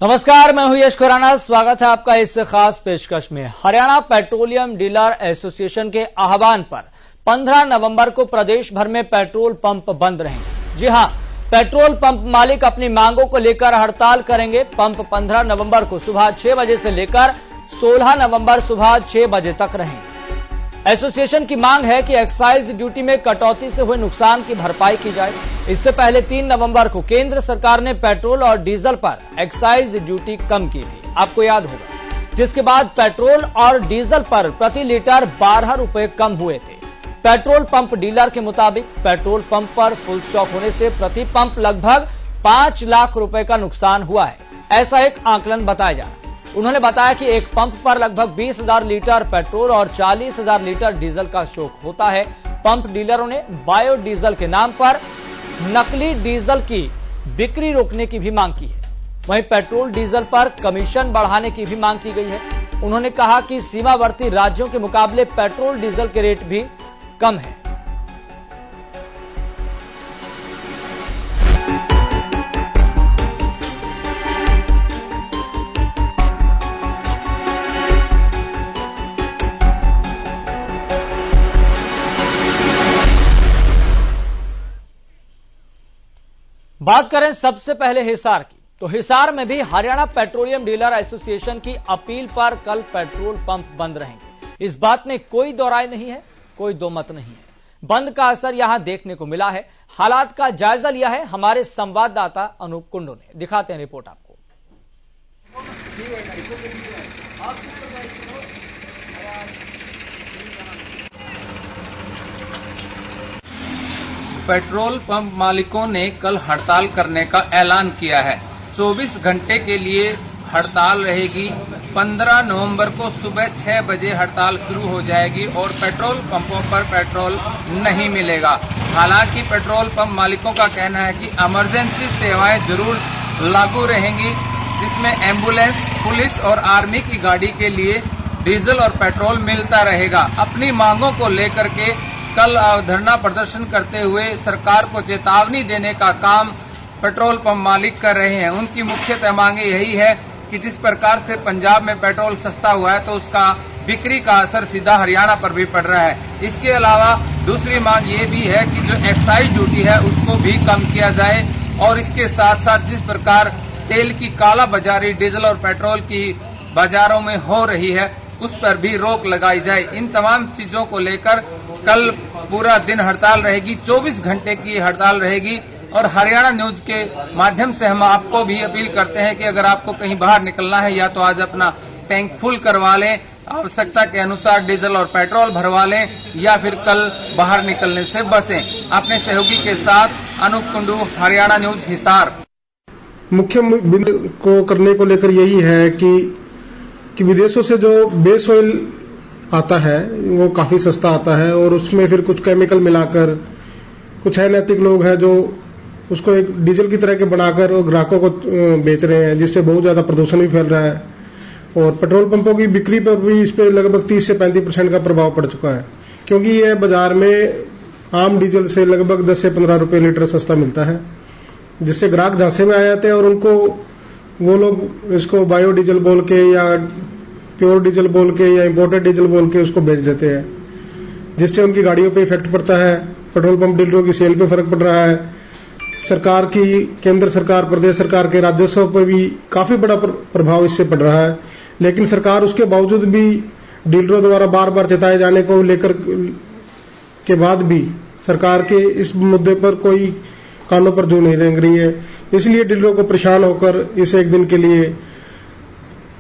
नमस्कार, मैं हूं यश खुराना। स्वागत है आपका इस खास पेशकश में। हरियाणा पेट्रोलियम डीलर एसोसिएशन के आह्वान पर 15 नवंबर को प्रदेश भर में पेट्रोल पंप बंद रहेंगे। जी हां, पेट्रोल पंप मालिक अपनी मांगों को लेकर हड़ताल करेंगे। पंप 15 नवंबर को सुबह 6 बजे से लेकर 16 नवंबर सुबह 6 बजे तक रहेंगे। एसोसिएशन की मांग है कि एक्साइज ड्यूटी में कटौती से हुए नुकसान की भरपाई की जाए। इससे पहले 3 नवंबर को केंद्र सरकार ने पेट्रोल और डीजल पर एक्साइज ड्यूटी कम की थी, आपको याद होगा, जिसके बाद पेट्रोल और डीजल पर प्रति लीटर 12 रुपए कम हुए थे। पेट्रोल पंप डीलर के मुताबिक पेट्रोल पंप पर फुल स्टॉक होने से प्रति पंप लगभग 5 लाख रुपए का नुकसान हुआ है, ऐसा एक आंकलन बताया जा रहा है। उन्होंने बताया कि एक पंप पर लगभग 20,000 लीटर पेट्रोल और 40,000 लीटर डीजल का स्टॉक होता है। पंप डीलरों ने बायोडीजल के नाम पर नकली डीजल की बिक्री रोकने की भी मांग की है। वहीं पेट्रोल डीजल पर कमीशन बढ़ाने की भी मांग की गई है। उन्होंने कहा कि सीमावर्ती राज्यों के मुकाबले पेट्रोल डीजल के रेट भी कम है। बात करें सबसे पहले हिसार की, तो हिसार में भी हरियाणा पेट्रोलियम डीलर एसोसिएशन की अपील पर कल पेट्रोल पंप बंद रहेंगे। इस बात में कोई दो राय नहीं है, कोई दो मत नहीं है। बंद का असर यहां देखने को मिला है। हालात का जायजा लिया है हमारे संवाददाता अनूप कुंडू ने। दिखाते हैं रिपोर्ट आपको। पेट्रोल पंप मालिकों ने कल हड़ताल करने का ऐलान किया है। 24 घंटे के लिए हड़ताल रहेगी। 15 नवंबर को सुबह 6 बजे हड़ताल शुरू हो जाएगी और पेट्रोल पंपों पर पेट्रोल नहीं मिलेगा। हालांकि पेट्रोल पंप मालिकों का कहना है कि इमरजेंसी सेवाएं जरूर लागू रहेंगी, जिसमें एम्बुलेंस, पुलिस और आर्मी की गाड़ी के लिए डीजल और पेट्रोल मिलता रहेगा। अपनी मांगों को लेकर के कल धरना प्रदर्शन करते हुए सरकार को चेतावनी देने का काम पेट्रोल पंप मालिक कर रहे हैं। उनकी मुख्यतः मांगे यही है कि जिस प्रकार से पंजाब में पेट्रोल सस्ता हुआ है तो उसका बिक्री का असर सीधा हरियाणा पर भी पड़ रहा है। इसके अलावा दूसरी मांग ये भी है कि जो एक्साइज ड्यूटी है उसको भी कम किया जाए और इसके साथ साथ जिस प्रकार तेल की काला बाजारी डीजल और पेट्रोल की बाजारों में हो रही है उस पर भी रोक लगाई जाए। इन तमाम चीजों को लेकर कल पूरा दिन हड़ताल रहेगी। 24 घंटे की हड़ताल रहेगी और हरियाणा न्यूज के माध्यम से हम आपको भी अपील करते हैं कि अगर आपको कहीं बाहर निकलना है या तो आज अपना टैंक फुल करवा लें, आवश्यकता के अनुसार डीजल और पेट्रोल भरवा लें या फिर कल बाहर निकलने से बचें। अपने सहयोगी के साथ अनूप कुंडू, हरियाणा न्यूज, हिसार। मुख्य बिंदु को करने को लेकर यही है कि विदेशों से जो बेस ऑयल आता है वो काफी सस्ता आता है और उसमें फिर कुछ केमिकल मिलाकर कुछ अनैतिक लोग हैं जो उसको एक डीजल की तरह के बनाकर और ग्राहकों को बेच रहे हैं, जिससे बहुत ज्यादा प्रदूषण भी फैल रहा है और पेट्रोल पंपों की बिक्री पर भी इस पे लगभग 30 से 35% का प्रभाव पड़ चुका है, क्योंकि ये बाजार में आम डीजल से लगभग 10 से 15 रुपए लीटर सस्ता मिलता है, जिससे ग्राहक झांसे में आ जाते हैं और उनको वो लोग इसको बायोडीजल बोल के या प्योर डीजल बोल के या इंपोर्टेड डीजल बोल के उसको बेच देते हैं, जिससे उनकी गाड़ियों पे इफेक्ट पड़ता है। पेट्रोल पंप डीलरों की सेल पे फर्क पड़ रहा है। सरकार की, केंद्र सरकार, प्रदेश सरकार के राजस्व पर भी काफी बड़ा प्रभाव इससे पड़ रहा है। लेकिन सरकार उसके बावजूद भी डीलरों द्वारा बार बार चेताए जाने को लेकर के बाद भी सरकार के इस मुद्दे पर कोई कानों पर जू नहीं रेंग रही है। इसलिए डीलरों को परेशान होकर इस एक दिन के लिए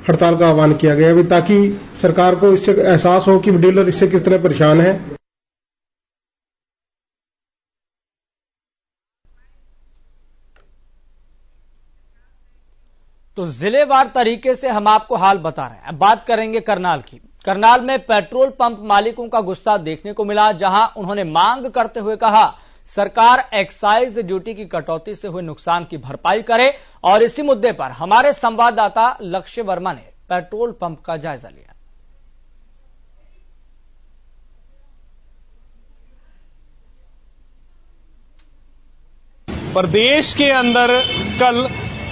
हड़ताल का आह्वान किया गया है, ताकि सरकार को इससे एहसास हो कि डीलर इससे किस तरह परेशान है। तो जिलेवार तरीके से हम आपको हाल बता रहे हैं। बात करेंगे करनाल की। करनाल में पेट्रोल पंप मालिकों का गुस्सा देखने को मिला, जहां उन्होंने मांग करते हुए कहा सरकार एक्साइज ड्यूटी की कटौती से हुए नुकसान की भरपाई करे। और इसी मुद्दे पर हमारे संवाददाता लक्ष्य वर्मा ने पेट्रोल पंप का जायजा लिया। प्रदेश के अंदर कल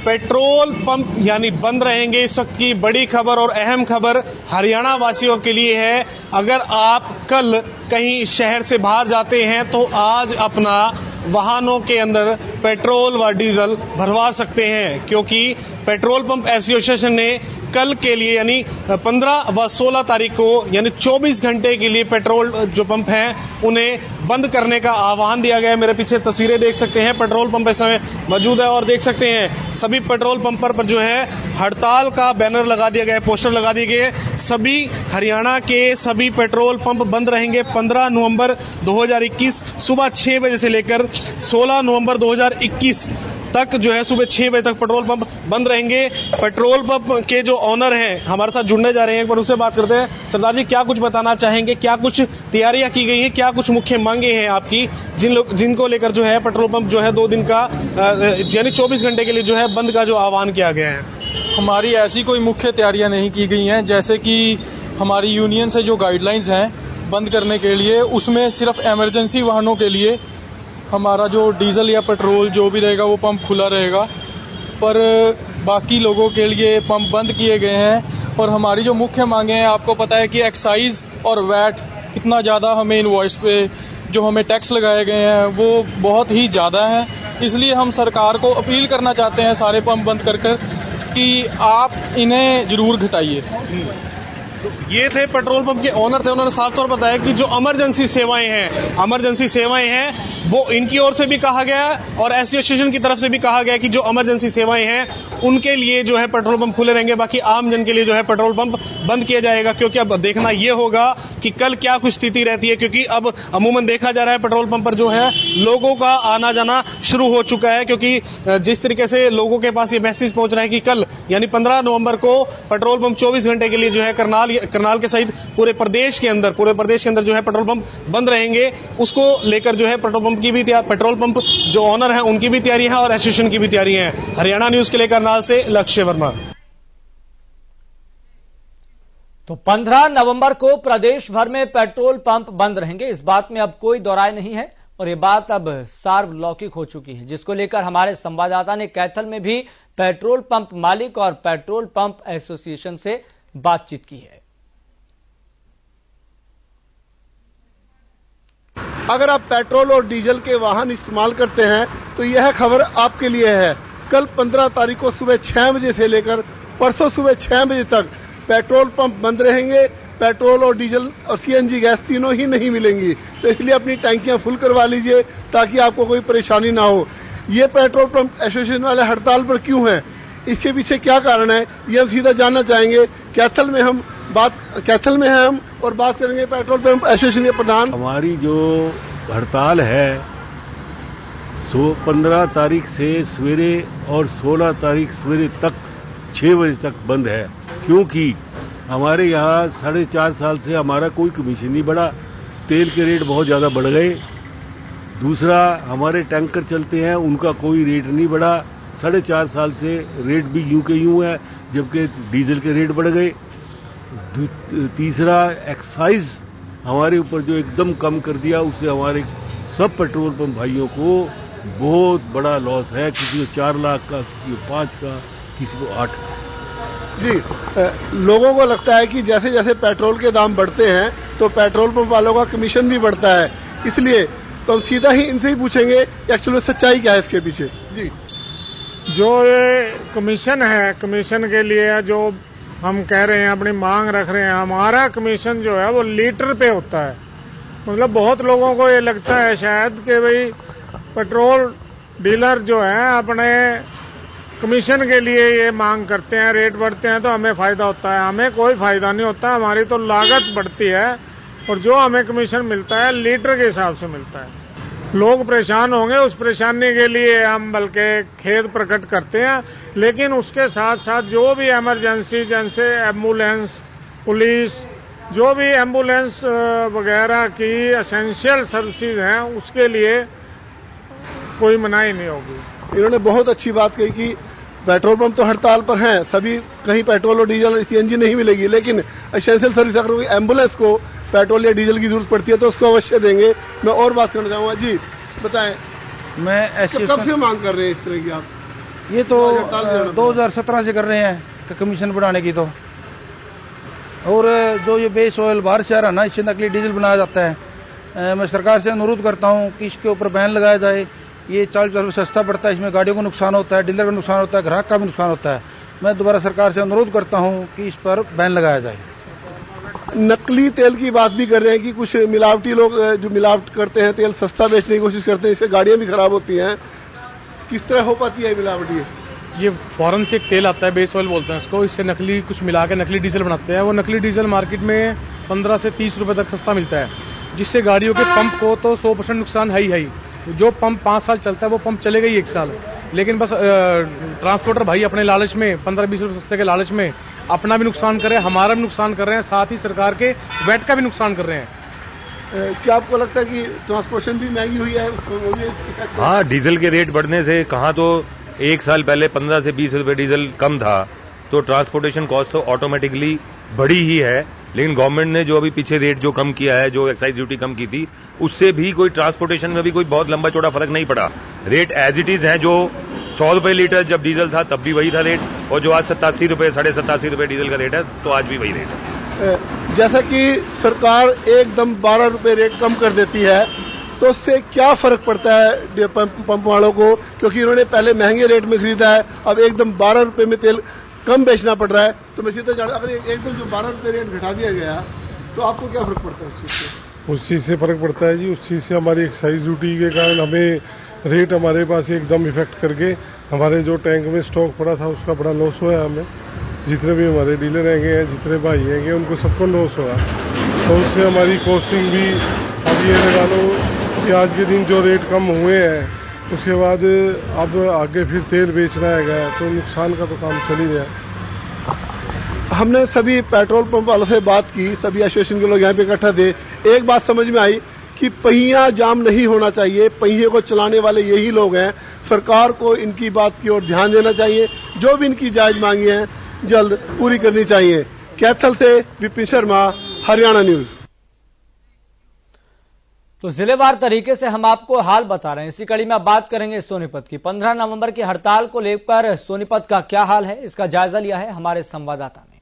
पेट्रोल पंप यानी बंद रहेंगे। इस वक्त की बड़ी खबर और अहम खबर हरियाणा वासियों के लिए है। अगर आप कल कहीं शहर से बाहर जाते हैं तो आज अपना वाहनों के अंदर पेट्रोल व डीजल भरवा सकते हैं, क्योंकि पेट्रोल पंप एसोसिएशन ने कल के लिए यानी 15 व 16 तारीख को यानी 24 घंटे के लिए पेट्रोल जो पंप हैं उन्हें बंद करने का आह्वान दिया गया है। मेरे पीछे तस्वीरें देख सकते हैं, पेट्रोल पंप इस समय मौजूद है और देख सकते हैं सभी पेट्रोल पंप पर जो है हड़ताल का बैनर लगा दिया गया है, पोस्टर लगा दिए गए। सभी हरियाणा के सभी पेट्रोल पंप बंद रहेंगे 15 नवंबर 2021 सुबह 6 बजे से लेकर 16 नवंबर 2021 तक जो है सुबह 6 बजे तक पेट्रोल पंप बंद रहेंगे। पेट्रोल पंप के जो ऑनर हैं हमारे साथ जुड़ने जा रहे हैं, एक बार उससे बात करते हैं। सरदार जी, क्या कुछ बताना चाहेंगे, क्या कुछ तैयारियां की गई हैं, क्या कुछ मुख्य मांगे हैं आपकी जिनको लेकर जो है पेट्रोल पंप जो है 2 दिन का यानी 24 घंटे के लिए जो है बंद का जो आह्वान किया गया है? हमारी ऐसी कोई मुख्य तैयारियां नहीं की गई हैं, जैसे कि हमारी यूनियन से जो गाइडलाइंस हैं बंद करने के लिए, उसमें सिर्फ इमरजेंसी वाहनों के लिए हमारा जो डीजल या पेट्रोल जो भी रहेगा वो पंप खुला रहेगा, पर बाकी लोगों के लिए पंप बंद किए गए हैं। और हमारी जो मुख्य मांगे हैं, आपको पता है कि एक्साइज और वैट कितना ज़्यादा हमें इनवॉइस पे जो हमें टैक्स लगाए गए हैं वो बहुत ही ज़्यादा है। इसलिए हम सरकार को अपील करना चाहते हैं सारे पंप बंद कर कि आप इन्हें ज़रूर घटाइए। ये थे पेट्रोल पंप के ओनर थे, उन्होंने साफ तौर पर बताया कि जो इमरजेंसी सेवाएं हैं वो इनकी ओर से भी कहा गया और एसोसिएशन की तरफ से भी कहा गया कि जो इमरजेंसी सेवाएं हैं उनके लिए जो है पेट्रोल पंप खुले रहेंगे, बाकी आम जन के लिए जो है पेट्रोल पंप बंद किया जाएगा। क्योंकि अब देखना ये होगा कि कल क्या कुछ स्थिति रहती है, क्योंकि अब अमूमन देखा जा रहा है पेट्रोल पंप पर जो है लोगों का आना जाना शुरू हो चुका है, क्योंकि जिस तरीके से लोगों के पास ये मैसेज पहुंच रहा है कि कल यानी 15 नवंबर को पेट्रोल पंप 24 घंटे के लिए जो है करनाल के सहित पूरे प्रदेश के अंदर जो है पेट्रोल पंप बंद रहेंगे। उसको लेकर जो है पेट्रोल पंप जो ओनर है उनकी भी तैयारी है और एसोसिएशन की भी तैयारी है। हरियाणा न्यूज के लिए करनाल से लक्ष्य वर्मा। तो 15 नवंबर को प्रदेश भर में पेट्रोल पंप बंद रहेंगे, इस बात में अब कोई दो राय नहीं है और ये बात अब सार्वलौकिक हो चुकी है, जिसको लेकर हमारे संवाददाता ने कैथल में भी पेट्रोल पंप मालिक और पेट्रोल पंप एसोसिएशन से बातचीत की है। अगर आप पेट्रोल और डीजल के वाहन इस्तेमाल करते हैं तो यह खबर आपके लिए है। कल 15 तारीख को सुबह 6 बजे से लेकर परसों सुबह 6 बजे तक पेट्रोल पंप बंद रहेंगे। पेट्रोल और डीजल और सीएनजी गैस तीनों ही नहीं मिलेंगी, तो इसलिए अपनी टैंकियां फुल करवा लीजिए ताकि आपको कोई परेशानी ना हो। ये पेट्रोल पंप एसोसिएशन वाले हड़ताल पर क्यों हैं, इसके पीछे क्या कारण है, ये हम सीधा जानना चाहेंगे। कैथल में हैं हम और बात करेंगे पेट्रोल पंप एसोसिएशन के प्रधान। हमारी जो हड़ताल है 15 तारीख से सवेरे और 16 तारीख सवेरे तक 6 बजे तक बंद है, क्योंकि हमारे यहाँ 4.5 साल से हमारा कोई कमीशन नहीं बढ़ा, तेल के रेट बहुत ज्यादा बढ़ गए। दूसरा, हमारे टैंकर चलते हैं उनका कोई रेट नहीं बढ़ा, 4.5 साल से रेट भी यूं के यूं है, जबकि डीजल के रेट बढ़ गए। तीसरा, एक्साइज हमारे ऊपर जो एकदम कम कर दिया, उससे हमारे सब पेट्रोल पंप भाइयों को बहुत बड़ा लॉस है। किसी को 4 लाख का, किसी को 5 का, किसी को 8 का। जी, लोगों को लगता है कि जैसे जैसे पेट्रोल के दाम बढ़ते हैं तो पेट्रोल पंप वालों का कमीशन भी बढ़ता है, इसलिए तो हम सीधा ही इनसे ही पूछेंगे एक्चुअली सच्चाई क्या है इसके पीछे। जी, जो ये कमीशन है, कमीशन के लिए जो हम कह रहे हैं, अपनी मांग रख रहे हैं, हमारा कमीशन जो है वो लीटर पे होता है। मतलब बहुत लोगों को ये लगता है शायद कि भाई पेट्रोल डीलर जो है अपने कमीशन के लिए ये मांग करते हैं, रेट बढ़ते हैं तो हमें फायदा होता है। हमें कोई फायदा नहीं होता, हमारी तो लागत बढ़ती है और जो हमें कमीशन मिलता है लीटर के हिसाब से मिलता है। लोग परेशान होंगे, उस परेशानी के लिए हम बल्कि खेद प्रकट करते हैं, लेकिन उसके साथ साथ जो भी इमरजेंसी जैसे एम्बुलेंस, पुलिस, जो भी एम्बुलेंस वगैरह की एसेंशियल सर्विसेज हैं उसके लिए कोई मनाही नहीं होगी। इन्होंने बहुत अच्छी बात कही कि पेट्रोल पंप तो हड़ताल पर हैं, सभी कहीं पेट्रोल और डीजल सीएनजी नहीं मिलेगी, लेकिन एसेंशियल सर्विस अगर कोई एम्बुलेंस को पेट्रोल या डीजल की जरूरत पड़ती है तो उसको अवश्य देंगे। मैं और बात करना चाहूंगा। जी बताएं, मैं कब से मांग कर रहे हैं इस तरह की आप? ये तो 2017 से कर रहे हैं कमीशन बढ़ाने की। तो और जो ये बेस ऑयल बाहर से आ रहा है ना, इससे नकली डीजल बनाया जाता है। मैं सरकार से अनुरोध करता हूँ कि इसके ऊपर बैन लगाया जाए। ये 40 रुपये सस्ता पड़ता है, इसमें गाड़ियों को नुकसान होता है, डीलर का नुकसान होता है, ग्राहक का भी नुकसान होता है। मैं दोबारा सरकार से अनुरोध करता हूँ कि इस पर बैन लगाया जाए। नकली तेल की बात भी कर रहे हैं कि कुछ मिलावटी लोग जो मिलावट करते हैं, तेल सस्ता बेचने की कोशिश करते हैं, इससे गाड़ियां भी खराब होती हैं। किस तरह हो पाती है मिलावटी? ये फॉरेन से एक तेल आता है, बेस ऑयल बोलते हैं इसको, इससे नकली कुछ मिला के नकली डीजल बनाते हैं। वो नकली डीजल मार्केट में 15 से 30 रुपए तक सस्ता मिलता है, जिससे गाड़ियों के पंप को तो 100% नुकसान है ही। जो पंप 5 साल चलता है वो पंप चलेगा ही 1 साल, लेकिन बस ट्रांसपोर्टर भाई अपने लालच में 15-20 रुपए सस्ते के लालच में अपना भी नुकसान कर रहे हैं, हमारा भी नुकसान कर रहे हैं, साथ ही सरकार के वैट का भी नुकसान कर रहे हैं। क्या आपको लगता है कि ट्रांसपोर्टेशन भी महंगी हुई है? उसको हाँ, डीजल के रेट बढ़ने से कहाँ तो 1 साल पहले 15 से 20 रुपए डीजल कम था, तो ट्रांसपोर्टेशन कॉस्ट तो ऑटोमेटिकली बढ़ी ही है। लेकिन गवर्नमेंट ने जो अभी पीछे रेट जो कम किया है, जो एक्साइज ड्यूटी कम की थी, उससे भी कोई ट्रांसपोर्टेशन में भी कोई बहुत लंबा चौड़ा फर्क नहीं पड़ा। रेट एज इट इज है। जो 100 रुपए लीटर जब डीजल था तब भी वही था रेट, और जो आज 87 रुपए 87.5 रुपए डीजल का रेट है, तो आज भी वही रेट है। जैसा कि सरकार एकदम 12 रुपए रेट कम कर देती है, तो उससे क्या फर्क पड़ता है पंप वालों को? क्योंकि उन्होंने पहले महंगे रेट में खरीदा है, अब एकदम 12 रुपए में तेल कम बेचना पड़ रहा है। तो मैं सीधा अगर एकदम जो 12 रुपए रेट घटा दिया गया, तो आपको क्या फर्क पड़ता है उस चीज से? उस चीज से फर्क पड़ता है जी। उस चीज से हमारी एक्साइज ड्यूटी के कारण हमें रेट हमारे पास एकदम इफेक्ट करके हमारे जो टैंक में स्टॉक पड़ा था उसका बड़ा लॉस हुआ है। हमें जितने भी हमारे डीलर हैंगे, जितने भाई हैंगे, उनको सबको लॉस हुआ। तो उससे हमारी कॉस्टिंग भी, अब ये लगा लो कि आज के दिन जो रेट कम हुए हैं, उसके बाद अब आगे फिर तेल बेचना है, तो नुकसान का तो काम चल ही गया। हमने सभी पेट्रोल पंप वालों से बात की, सभी एसोसिएशन के लोग यहाँ पे इकट्ठा थे। एक बात समझ में आई कि पहिया जाम नहीं होना चाहिए, पहिए को चलाने वाले यही लोग हैं। सरकार को इनकी बात की ओर ध्यान देना चाहिए, जो भी इनकी जायज मांगी है जल्द पूरी करनी चाहिए। कैथल से विपिन शर्मा, हरियाणा न्यूज। तो जिलेवार तरीके से हम आपको हाल बता रहे हैं। इसी कड़ी में अब बात करेंगे सोनीपत की। 15 नवंबर की हड़ताल को लेकर सोनीपत का क्या हाल है, इसका जायजा लिया है हमारे संवाददाता ने।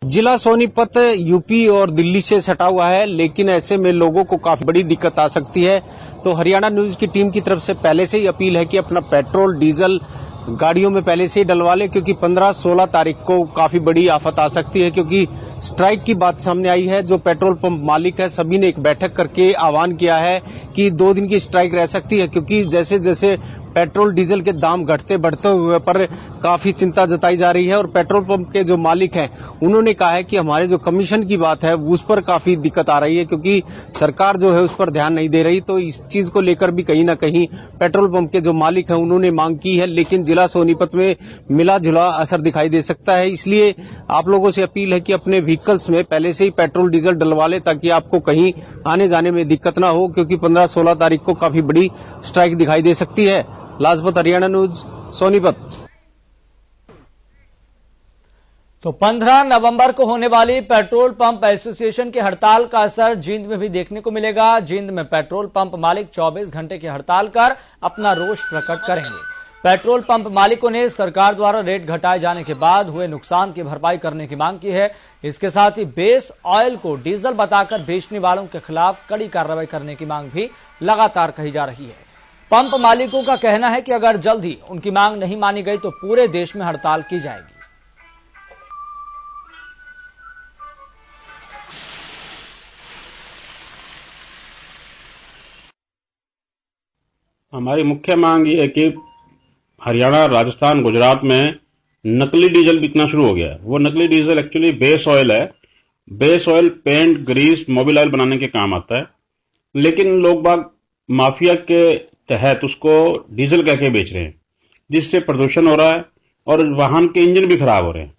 जिला सोनीपत यूपी और दिल्ली से सटा हुआ है, लेकिन ऐसे में लोगों को काफी बड़ी दिक्कत आ सकती है। तो हरियाणा न्यूज की टीम की तरफ से पहले से ही अपील है कि अपना पेट्रोल डीजल गाड़ियों में पहले से ही डलवा लें, क्योंकि 15-16 तारीख को काफी बड़ी आफत आ सकती है। क्योंकि स्ट्राइक की बात सामने आई है। जो पेट्रोल पंप मालिक है, सभी ने एक बैठक करके आह्वान किया है कि 2 दिन की स्ट्राइक रह सकती है, क्योंकि जैसे जैसे पेट्रोल डीजल के दाम घटते बढ़ते हुए पर काफी चिंता जताई जा रही है। और पेट्रोल पंप के जो मालिक हैं, उन्होंने कहा है कि हमारे जो कमीशन की बात है उस पर काफी दिक्कत आ रही है, क्योंकि सरकार जो है उस पर ध्यान नहीं दे रही। तो इस चीज को लेकर भी कहीं ना कहीं पेट्रोल पंप के जो मालिक हैं उन्होंने मांग की है, लेकिन जिला सोनीपत में मिला जुला असर दिखाई दे सकता है। इसलिए आप लोगों से अपील है कि अपने व्हीकल्स में पहले से ही पेट्रोल डीजल डलवा ले, ताकि आपको कहीं आने जाने में दिक्कत ना हो, क्योंकि 15-16 तारीख को काफी बड़ी स्ट्राइक दिखाई दे सकती है। लाजपत, हरियाणा न्यूज, सोनीपत। तो 15 नवंबर को होने वाली पेट्रोल पंप एसोसिएशन की हड़ताल का असर जींद में भी देखने को मिलेगा। जींद में पेट्रोल पंप मालिक 24 घंटे की हड़ताल कर अपना रोष प्रकट करेंगे। पेट्रोल पंप मालिकों ने सरकार द्वारा रेट घटाए जाने के बाद हुए नुकसान की भरपाई करने की मांग की है। इसके साथ ही बेस ऑयल को डीजल बताकर बेचने वालों के खिलाफ कड़ी कार्रवाई करने की मांग भी लगातार कही जा रही है। पंप मालिकों का कहना है कि अगर जल्द ही उनकी मांग नहीं मानी गई तो पूरे देश में हड़ताल की जाएगी। हमारी मुख्य मांग ये है कि हरियाणा, राजस्थान, गुजरात में नकली डीजल बिकना शुरू हो गया है। वो नकली डीजल एक्चुअली बेस ऑयल है। Base oil paint, grease, Mobil oil बनाने के काम आता है, लेकिन लोग बाग माफिया के तहत उसको डीजल कह के बेच रहे हैं, जिससे प्रदूषण हो रहा है और वाहन के इंजन भी खराब हो रहे हैं।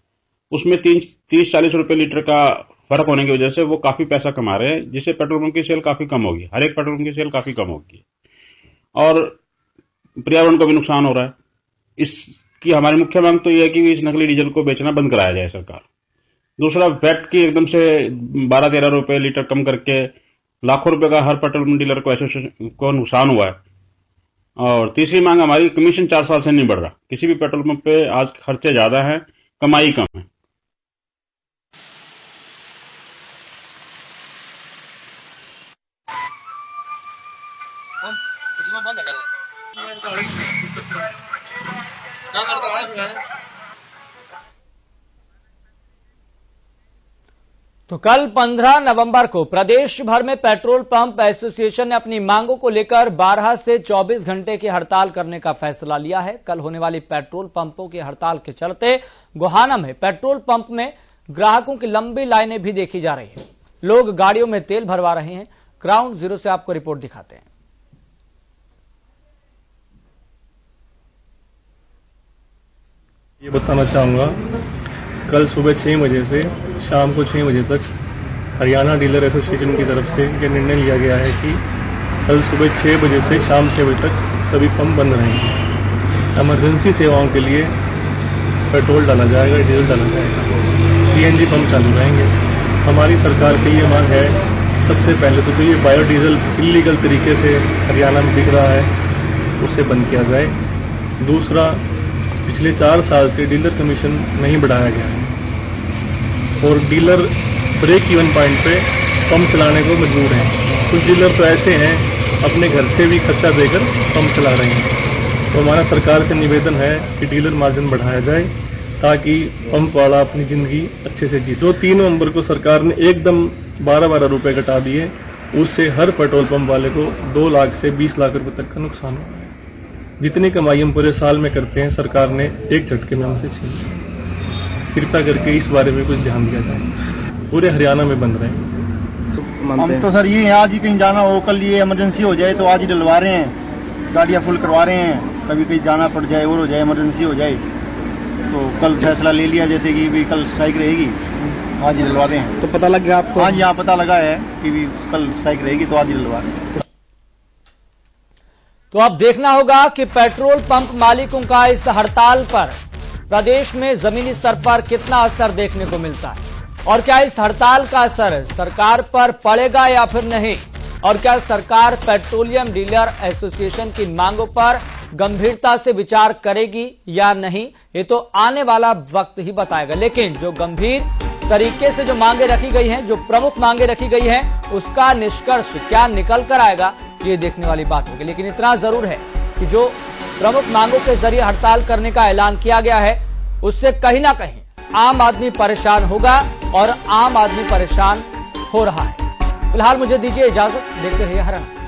उसमें 30-40 रुपए लीटर का फर्क होने की वजह से वो काफी पैसा कमा रहे हैं, जिससे पेट्रोल पंप की सेल काफी कम होगी। हर एक पेट्रोल पंप की सेल काफी कम होगी और पर्यावरण को भी नुकसान हो रहा है। इसकी हमारी मुख्य मांग तो यह है कि इस नकली डीजल को बेचना बंद कराया जाए सरकार। दूसरा, वैट की एकदम से 12-13 रुपए लीटर कम करके लाखों रुपए का हर पेट्रोल पंप डीलर को एसोसिएशन को नुकसान हुआ है। और तीसरी मांग, हमारी कमीशन 4 साल से नहीं बढ़ रहा। किसी भी पेट्रोल पंप पे आज खर्चे ज्यादा हैं, कमाई कम है। तो कल 15 नवंबर को प्रदेश भर में पेट्रोल पंप एसोसिएशन ने अपनी मांगों को लेकर 12 से 24 घंटे की हड़ताल करने का फैसला लिया है। कल होने वाली पेट्रोल पंपों की हड़ताल के चलते गोहाना में पेट्रोल पंप में ग्राहकों की लंबी लाइनें भी देखी जा रही है। लोग गाड़ियों में तेल भरवा रहे हैं। ग्राउंड जीरो से आपको रिपोर्ट दिखाते हैं। ये बताना चाहूँगा, कल सुबह 6 बजे से शाम को 6 बजे तक हरियाणा डीलर एसोसिएशन की तरफ से ये निर्णय लिया गया है कि कल सुबह 6 बजे से शाम 6 बजे तक सभी पंप बंद रहेंगे। इमरजेंसी सेवाओं के लिए पेट्रोल डाला जाएगा, डीजल डाला जाएगा, सीएनजी पंप चालू रहेंगे। हमारी सरकार से ये मांग है, सबसे पहले तो जो ये बायोडीजल इलीगल तरीके से हरियाणा में बिक रहा है उसे बंद किया जाए। दूसरा, पिछले 4 साल से डीलर कमीशन नहीं बढ़ाया गया है और डीलर ब्रेक इवन पॉइंट पे पंप चलाने को मजबूर हैं। कुछ डीलर तो ऐसे हैं अपने घर से भी खर्चा देकर पंप चला रहे हैं। तो हमारा सरकार से निवेदन है कि डीलर मार्जिन बढ़ाया जाए ताकि पंप वाला अपनी जिंदगी अच्छे से जी। तो 3 नवंबर को सरकार ने एकदम 12-12 रुपए घटा दिए, उससे हर पेट्रोल पंप वाले को 2 लाख से 20 लाख रुपए तक का नुकसान हुआ है। जितनी कमाई हम पूरे साल में करते हैं सरकार ने एक झटके में हमसे छीन ली। कृपया करके इस बारे में कुछ ध्यान दिया जाए। पूरे हरियाणा में बंद रहे। हम तो सर ये आज ही कहीं जाना हो, कल ये इमरजेंसी हो जाए तो आज ही डलवा रहे हैं, गाड़ियां फुल करवा रहे हैं। कभी कहीं जाना पड़ जाए और हो जाए, इमरजेंसी हो जाए तो कल फैसला ले लिया जैसे कि भी कल स्ट्राइक रहेगी, आज ही डलवा रहे हैं। तो पता लग गया आपको? आज यहाँ पता लगा है कि भी कल स्ट्राइक रहेगी तो आज ही डलवा रहे हैं। तो अब देखना होगा कि पेट्रोल पंप मालिकों का इस हड़ताल पर प्रदेश में जमीनी स्तर पर कितना असर देखने को मिलता है और क्या इस हड़ताल का असर सरकार पर पड़ेगा या फिर नहीं, और क्या सरकार पेट्रोलियम डीलर एसोसिएशन की मांगों पर गंभीरता से विचार करेगी या नहीं, ये तो आने वाला वक्त ही बताएगा। लेकिन जो गंभीर तरीके से जो मांगे रखी गई हैं, जो प्रमुख मांगे रखी गई हैं, उसका निष्कर्ष क्या निकल कर आएगा ये देखने वाली बात होगी। लेकिन इतना जरूर है कि जो प्रमुख मांगों के जरिए हड़ताल करने का ऐलान किया गया है उससे कहीं ना कहीं आम आदमी परेशान होगा और आम आदमी परेशान हो रहा है। फिलहाल मुझे दीजिए इजाजत, देखते रहिए हरियाणा।